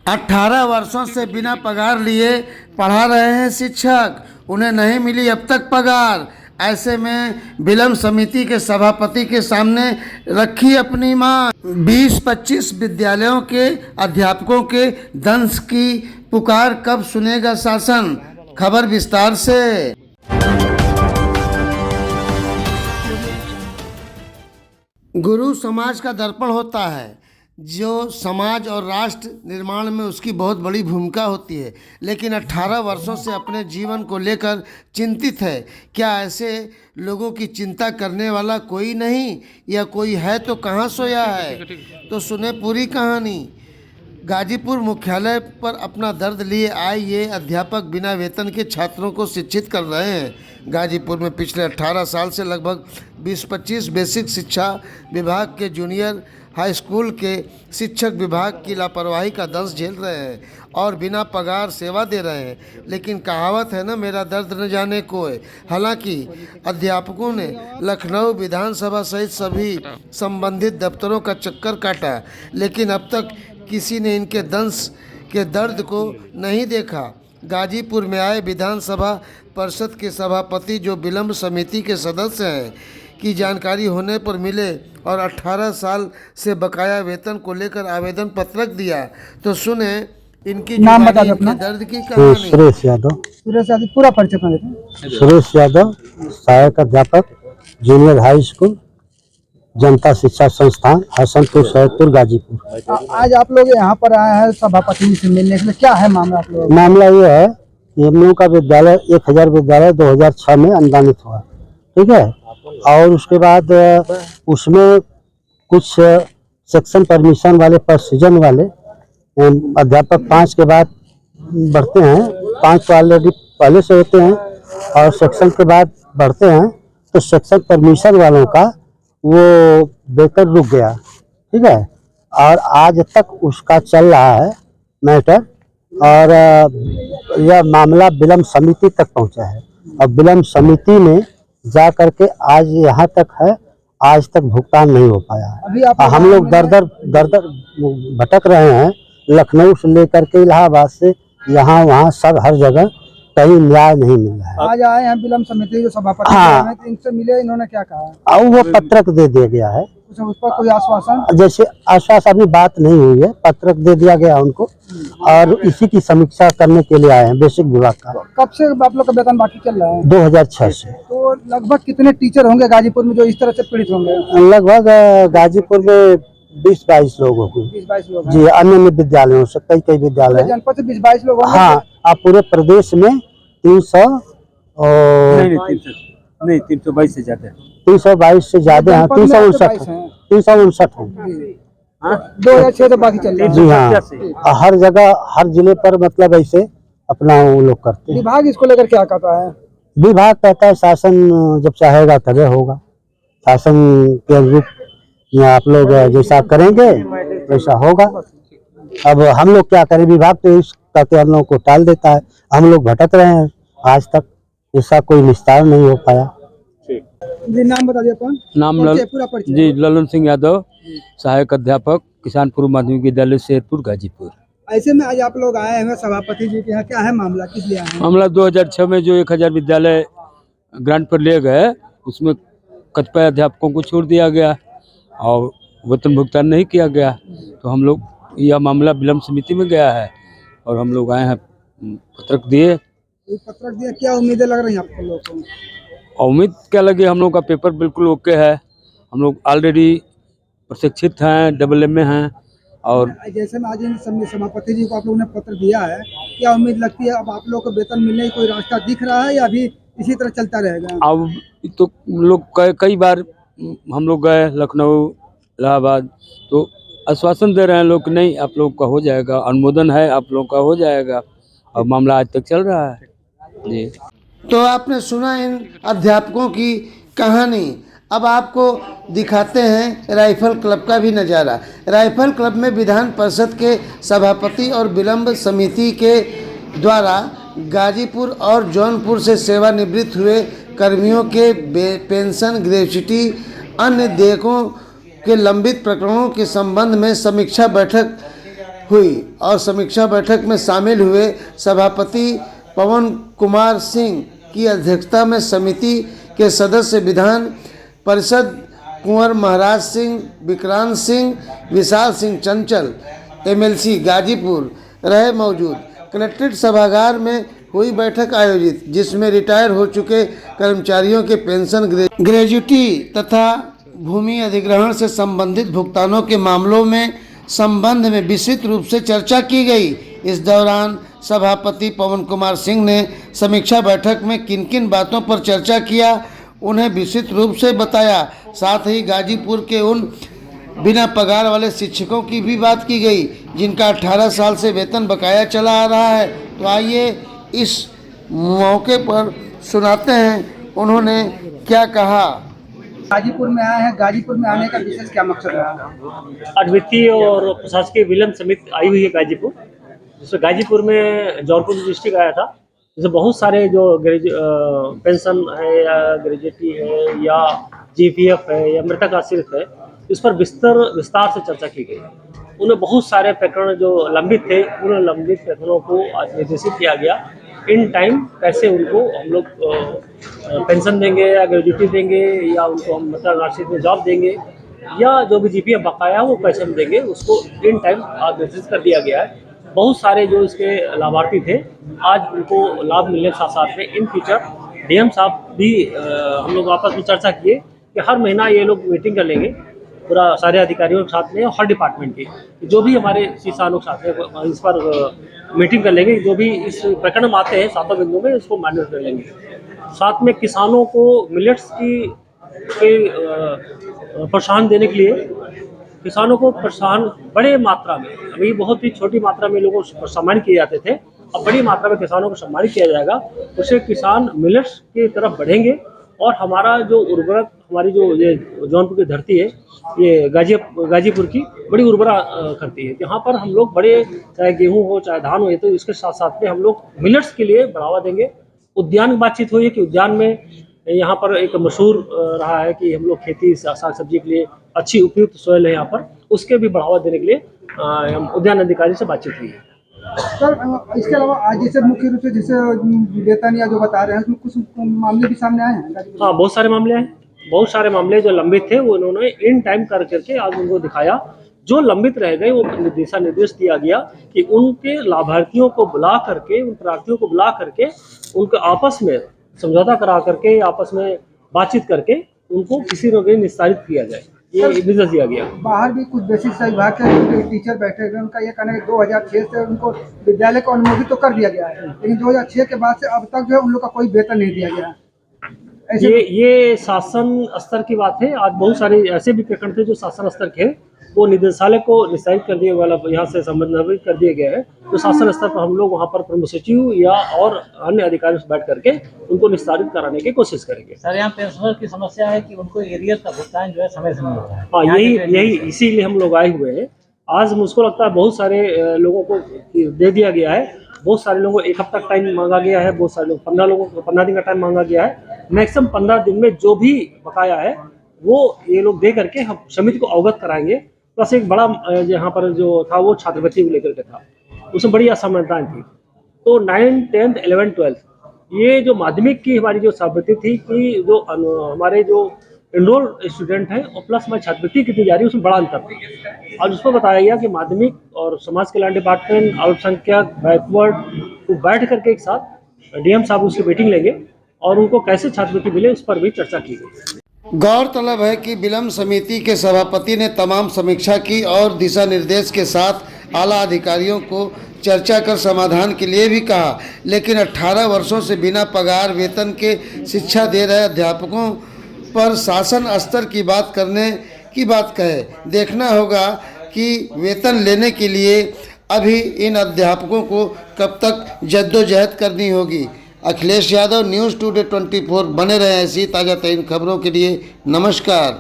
18 वर्षों से बिना पगार लिए पढ़ा रहे हैं शिक्षक, उन्हें नहीं मिली अब तक पगार। ऐसे में विलम्ब समिति के सभापति के सामने रखी अपनी मांग। 20-25 विद्यालयों के अध्यापकों के दंश की पुकार कब सुनेगा शासन? खबर विस्तार से। गुरु समाज का दर्पण होता है, जो समाज और राष्ट्र निर्माण में उसकी बहुत बड़ी भूमिका होती है। लेकिन 18 वर्षों से अपने जीवन को लेकर चिंतित है। क्या ऐसे लोगों की चिंता करने वाला कोई नहीं, या कोई है तो कहाँ सोया है? तो सुने पूरी कहानी। गाजीपुर मुख्यालय पर अपना दर्द लिए आए ये अध्यापक बिना वेतन के छात्रों को शिक्षित कर रहे हैं। गाजीपुर में पिछले 18 साल से लगभग 20-25 बेसिक शिक्षा विभाग के जूनियर हाई स्कूल के शिक्षक विभाग की लापरवाही का दंश झेल रहे हैं और बिना पगार सेवा दे रहे हैं। लेकिन कहावत है ना, मेरा दर्द न जाने कोई। हालांकि अध्यापकों ने लखनऊ विधानसभा सहित सभी संबंधित दफ्तरों का चक्कर काटा, लेकिन अब तक किसी ने इनके दंश के दर्द को नहीं देखा। गाजीपुर में आए विधानसभा परिषद के सभापति, जो विलम्ब समिति के सदस्य हैं, की जानकारी होने पर मिले और 18 साल से बकाया वेतन को लेकर आवेदन पत्रक दिया। तो सुने इनकी नाम बता दो अपना। दर्द की कहानी। सुरेश यादव। पूरा परिचय अपना देते। सुरेश यादव, सहायक अध्यापक, जूनियर हाई स्कूल, जनता शिक्षा संस्थान, हसनपुर, सैदपुर, गाजीपुर। आज आप लोग यहाँ पर आए हैं सभापति से मिलने के लिए, क्या है मामला आप लोग? मामला ये है कि हम लोगों का विद्यालय 1000 विद्यालय 2006 में अनुदानित हुआ, ठीक है। और उसके बाद उसमें कुछ सेक्शन परमिशन वाले, प्रोसीजन वाले अध्यापक 5 के बाद बढ़ते हैं। 5 तो ऑलरेडी पहले से होते हैं और सेक्शन के बाद बढ़ते हैं। तो सेक्शन परमिशन वालों का वो वेतन रुक गया, ठीक है। और आज तक उसका चल रहा है मैटर, और यह मामला विलम्ब समिति तक पहुंचा है। और विलम्ब समिति में जा करके आज यहाँ तक है, आज तक भुगतान नहीं हो पाया। हम लोग दर दर भटक रहे हैं, लखनऊ से लेकर के इलाहाबाद से यहाँ वहाँ सब हर जगह, कहीं न्याय नहीं मिल रहा है। आज आए हैं विलम्ब समिति जो सभापति हैं, तो इनसे मिले, इन्होंने क्या कहा? और वो पत्रक दे दिया गया है। उस पर कोई आश्वासन? जैसे आश्वासन अभी बात नहीं हुई है, पत्रक दे दिया गया उनको, और इसी की समीक्षा करने के लिए आए हैं बेसिक विभाग का। कब से आप लोग का वेतन बाकी चल रहा है? 2006 से। तो लगभग कितने टीचर होंगे गाजीपुर में जो इस तरह से पीड़ित होंगे? लगभग गाजीपुर में 20-22 लोग होंगे। 20-22 लोग जी, अन्य विद्यालयों से कई विद्यालय। जनपद से 20-22 लोग होंगे। हाँ, आप पूरे प्रदेश में 300 नहीं 322 से ज्यादा है। 322 से ज्यादा है। 359 है। 2006 तो बाकी चल रहा है। जी हाँ, हर जगह हर जिले पर मतलब ऐसे अपना वो लोग करते हैं। विभाग इसको लेकर क्या कहता है? विभाग कहता है शासन जब चाहेगा तभी होगा। शासन के अनुरूप आप लोग जैसा करेंगे वैसा होगा। अब हम लोग क्या करें, विभाग तो इस कहते हम लोग को टाल देता है। हम लोग भटक रहे हैं, आज तक इसका कोई निस्तार नहीं हो पाया। जी, नाम बता दिया कौन? नाम पूरा परिचय। जी, ललन सिंह यादव, सहायक अध्यापक, किसानपुर माध्यमिक विद्यालय, शेरपुर, गाजीपुर। ऐसे में आज आप लोग आए हैं सभापति जी के यहाँ, क्या है मामला, किस लिए आए हैं? मामला 2006 में जो 1000 विद्यालय ग्रांट पर लिए गए, उसमें कतिपय अध्यापकों को छोड़ दिया गया और वेतन भुगतान नहीं किया गया। तो हम लोग, यह मामला विलम्ब समिति में गया है और हम लोग आए हैं, पत्रक दिए। पत्रक दिया, क्या उम्मीदें लग रही हैं आप लोगों को? उम्मीद क्या लगी, हम लोग का पेपर बिल्कुल ओके है। हम लोग ऑलरेडी प्रशिक्षित हैं, AA में हैं। और जैसे में आज इन सभापति जी को आप लोगों ने पत्र दिया है, क्या उम्मीद लगती है अब आप लोग को वेतन मिलने की कोई रास्ता दिख रहा है, या अभी इसी तरह चलता रहेगा? अब तो लोग कई बार हम लोग गए लखनऊ, इलाहाबाद, तो आश्वासन दे रहे हैं लोग, नहीं आप लोग का हो जाएगा, अनुमोदन है, आप लोग का हो जाएगा। और मामला आज तक चल रहा है। जी, तो आपने सुना इन अध्यापकों की कहानी। अब आपको दिखाते हैं राइफल क्लब का भी नज़ारा। राइफल क्लब में विधान परिषद के सभापति और विलम्ब समिति के द्वारा गाजीपुर और जौनपुर से सेवानिवृत्त हुए कर्मियों के पेंशन, ग्रेच्युटी, अन्य देयकों के लंबित प्रकरणों के संबंध में समीक्षा बैठक हुई और समीक्षा बैठक में शामिल हुए सभापति पवन कुमार सिंह की अध्यक्षता में समिति के सदस्य विधान परिषद कुंवर महाराज सिंह, विक्रांत सिंह, विशाल सिंह चंचल एमएलसी गाजीपुर रहे मौजूद। कलेक्ट्रेट सभागार में हुई बैठक आयोजित, जिसमें रिटायर हो चुके कर्मचारियों के पेंशन, ग्रेजुटी तथा भूमि अधिग्रहण से संबंधित भुगतानों के मामलों में संबंध में विस्तृत रूप से चर्चा की गई। इस दौरान सभापति पवन कुमार सिंह ने समीक्षा बैठक में किन किन बातों पर चर्चा किया उन्हें विस्तृत रूप से बताया। साथ ही गाजीपुर के उन बिना पगार वाले शिक्षकों की भी बात की गई जिनका 18 साल से वेतन बकाया चला आ रहा है। तो आइए इस मौके पर सुनाते हैं उन्होंने क्या कहा। गाजीपुर में आए हैं, गाजीपुर में आने का विशेष क्या मकसद है? अद्वितीय और प्रशासकीय विलय समिति आई हुई है गाजीपुर, जिसमें गाजीपुर में जौनपुर डिस्ट्रिक्ट आया था, जिसमें बहुत सारे जो पेंशन है या ग्रेजुटी है या जीपीएफ है या मृतक आश्रित है, इस पर विस्तार से चर्चा की गई। उन्हें बहुत सारे प्रकरण जो लंबित थे, उन लंबित प्रकरणों को आज निर्देशित किया गया। इन टाइम कैसे उनको हम लोग पेंशन देंगे या ग्रेजुटी देंगे या उनको हम मृतक आश्रित में जॉब देंगे या जो भी जीपीएफ बकाया है वो पैसे हम देंगे, उसको इन टाइम आज निर्देशित कर दिया गया है। बहुत सारे जो इसके लाभार्थी थे आज उनको लाभ मिलने के साथ साथ में इन फ्यूचर डीएम साहब भी हम लोग आपस में चर्चा किए कि हर महीना ये लोग मीटिंग कर लेंगे पूरा सारे अधिकारियों के साथ में, हर डिपार्टमेंट के जो भी हमारे किसानों के साथ में इस पर मीटिंग कर लेंगे। जो भी इस प्रकरण में आते हैं सातों बिंदु में इसको मान्य कर लेंगे। साथ में किसानों को मिलेट्स की प्रोत्साहन देने के लिए किसानों को प्रोत्साहन बड़े मात्रा में, अभी बहुत ही छोटी मात्रा में लोगों को सम्मानित किए जाते थे, अब बड़ी मात्रा में किसानों को सम्मानित किया जाएगा। उससे किसान मिलेट्स की तरफ बढ़ेंगे और हमारा जो उर्वरक, हमारी जो ये जौनपुर की धरती है, ये गाजीपुर की बड़ी उर्वरा करती है। यहाँ पर हम लोग बड़े, चाहे गेहूँ हो चाहे धान हो, तो इसके साथ साथ में हम लोग मिलेट्स के लिए बढ़ावा देंगे। उद्यान की बातचीत हुई है कि उद्यान में यहाँ पर एक मशहूर रहा है कि हम लोग खेती साग सब्जी के लिए अच्छी उपयुक्त सोयल है यहाँ पर, उसके भी बढ़ावा देने के लिए हम उद्यान अधिकारी से बातचीत हुई है। सर, इसके अलावा आज जैसे मुख्य रूप से जैसे वेतन या जो बता रहे हैं उसमें कुछ मामले भी सामने आए हैं? हाँ, बहुत सारे मामले हैं। बहुत सारे मामले जो लंबित थे वो उन्होंने इन टाइम कर करके आज उनको दिखाया। जो लंबित रह गए वो दिशा निर्देश दिया गया कि उनके लाभार्थियों को बुला करके, उन प्रार्थियों को बुला करके उनके आपस में समझौता करा करके, आपस में बातचीत करके उनको किसी न किसी निस्तारित किया जाए, ये निर्देश दिया गया। बाहर भी कुछ बेसिक विभाग के टीचर बैठे हुए, उनका ये कहना है कि 2006 से उनको विद्यालय को अनुमोदित तो कर दिया गया है, लेकिन 2006 के बाद से अब तक जो है उन लोग का कोई वेतन नहीं दिया गया। ये शासन स्तर की बात है। आज बहुत सारे ऐसे भी प्रकरण थे जो शासन स्तर के, वो निदेशालय को निस्तारित कर दिया वाला यहाँ से संबंधित कर दिए गए हैं। तो शासन स्तर पर हम लोग वहाँ पर प्रमुख सचिव या और अन्य अधिकारियों से बैठ करके उनको निस्तारित कराने की कोशिश करेंगे। सर, यहाँ पेंशनर की समस्या है कि उनको एरियर का भुगतान जो है समय से नहीं होता है। हाँ, यही इसीलिए हम लोग आए हुए हैं। आज मुझको लगता है बहुत सारे लोगों को दे दिया गया है, बहुत सारे लोगों को एक हफ्ता टाइम मांगा गया है, बहुत सारे लोग 15 लोगों को 15 दिन का टाइम मांगा गया है। मैक्सिमम 15 दिन में जो भी बकाया है वो ये लोग दे करके हम समिति को अवगत कराएंगे। प्लस एक बड़ा यहाँ पर जो था वो छात्रवृत्ति को लेकर के था, उसमें बड़ी असमानताएं थी। तो 9th, 10th, 11th, 12th ये जो माध्यमिक की हमारी जो छात्रवृत्ति थी कि जो हमारे जो एनरोल स्टूडेंट हैं और प्लस हमारी छात्रवृत्ति कितनी जा रही है उसमें बड़ा अंतर था। और उसको बताया गया कि माध्यमिक और समाज कल्याण डिपार्टमेंट, अल्पसंख्यक, बैकवर्ड को बैठ करके एक साथ डीएम साहब उसकी मीटिंग लेंगे और उनको कैसे छात्रवृत्ति मिले उस पर भी चर्चा की गई। गौरतलब है कि विलम्ब समिति के सभापति ने तमाम समीक्षा की और दिशा निर्देश के साथ आला अधिकारियों को चर्चा कर समाधान के लिए भी कहा, लेकिन 18 वर्षों से बिना पगार वेतन के शिक्षा दे रहे अध्यापकों पर शासन स्तर की बात करने की बात कहे। देखना होगा कि वेतन लेने के लिए अभी इन अध्यापकों को कब तक जद्दोजहद करनी होगी। Akhilesh Yadav, news today 24। बने रहें ऐसी ताज़ा तरीन खबरों के लिए। नमस्कार।